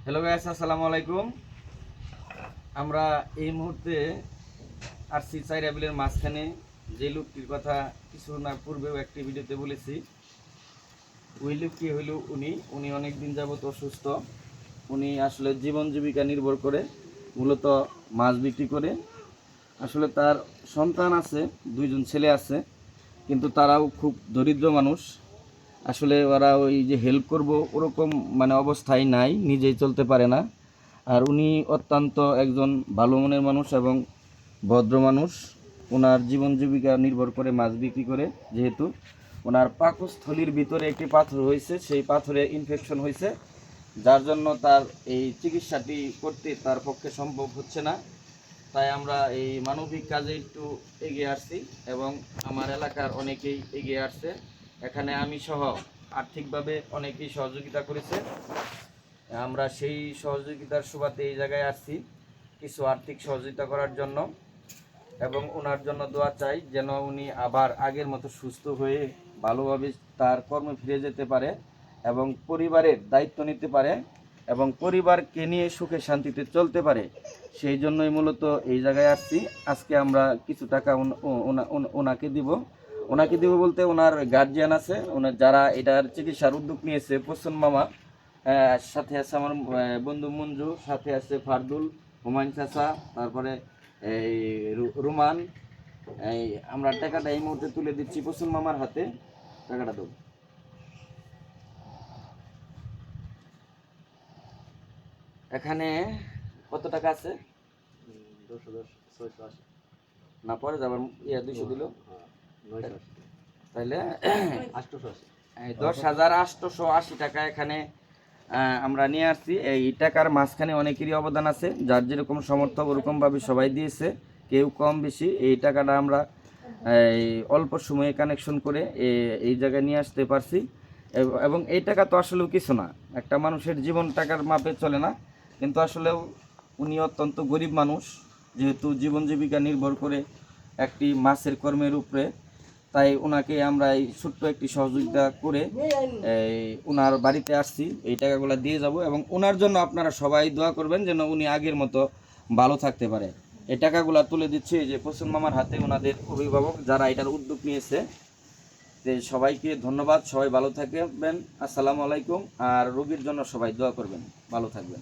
Hello guys, আসসালামু আলাইকুম। আমরা এই মুহূর্তে আসছি চাইরাবিলের মাঝখানে। যে লোকটির কথা কিছু না পূর্বেও একটি ভিডিওতে বলেছি, ওই লোকটি হইল উনি অনেক দিন যাবত অসুস্থ। উনি আসলে জীবন জীবিকা নির্ভর করে মূলত মাছ বিক্রি করে। আসলে তার সন্তান আছে, দুইজন ছেলে আছে, কিন্তু তারাও খুব দরিদ্র মানুষ। আসলে ওরা ওই যে হেল্প করব ওরকম অবস্থায় নাই, নিজেই চলতে পারে না। আর উনি অত্যন্ত একজন ভালো মনের মানুষ এবং ভদ্র মানুষ। ওনার জীবন জীবিকা নির্ভর করে মাছ বিক্রি করে। যেহেতু ওনার পাকস্থলীর ভিতরে একটি পাথর হয়েছে, সেই পাথরে ইনফেকশন হয়েছে, যার জন্য তার এই চিকিৎসাটি করতে তার পক্ষে সম্ভব হচ্ছে না। তাই আমরা এই মানবিক কাজে একটু এগিয়ে আসছি এবং আমার এলাকার অনেকেই এগিয়ে আসছে। এখানে আমি সহ আর্থিকভাবে অনেকেই সহযোগিতা করেছে। আমরা সেই সহযোগিতার সুবাদে এই জায়গায় আসছি কিছু আর্থিক সহযোগিতা করার জন্য, এবং ওনার জন্য দোয়া চাই যেন উনি আবার আগের মতো সুস্থ হয়ে ভালোভাবে তার কর্মে ফিরে যেতে পারে এবং পরিবারের দায়িত্ব নিতে পারে এবং পরিবারকে নিয়ে সুখে শান্তিতে চলতে পারে। সেই জন্যই মূলত এই জায়গায় আসছি। আজকে আমরা কিছু টাকা ওনাকে দিব বলতে ওনার গার্জিয়ান আছে, ওনার যারা এটার চিকিৎসার উদ্যোগ নিয়েছে, পোষণ মামা, সাথে আছে আমার বন্ধু মঞ্জু, সাথে আছে ফারদুল, হুমায়ুন চাচা, তারপরে এই রুমান। এই আমরা টাকাটা এই মুহূর্তে তুলে দিচ্ছি পোষণ মামার হাতে। টাকাটা দেবো। এখানে কত টাকা আছে? 10,680 না, পরে যাবার 200 দিল, তাইলে 10,880 টাকা এখানে আমরা নিয়ে আসছি। এই টাকার মাঝখানে অনেকেরই অবদান আছে, যার যেরকম সমর্থক ওরকমভাবে সবাই দিয়েছে, কেউ কম বেশি। এই টাকাটা আমরা এই অল্প সময়ে কানেকশন করে এই জায়গায় নিয়ে আসতে পারছি। এবং এই টাকা তো আসলেও কিছু না, একটা মানুষের জীবন টাকার মাপে চলে না, কিন্তু আসলেও উনি অত্যন্ত গরিব মানুষ, যেহেতু জীবন জীবিকা নির্ভর করে একটি মাছের কর্মের উপরে। তাই ওনাকে আমরা এই ছোট্ট একটি সহযোগিতা করে ওনার বাড়িতে আসছি, এই টাকাগুলো দিয়ে যাব এবং ওনার জন্য আপনারা সবাই দোয়া করবেন যেন উনি আগের মতো ভালো থাকতে পারে। এই টাকাগুলো তুলে দিচ্ছে এই যে পোষণ মামার হাতে, ওনাদের অভিভাবক যারা এটার উদ্যোগ নিয়েছে। সবাইকে ধন্যবাদ, সবাই ভালো থাকবেন। আসসালামু আলাইকুম। আর রোগীর জন্য সবাই দোয়া করবেন, ভালো থাকবেন।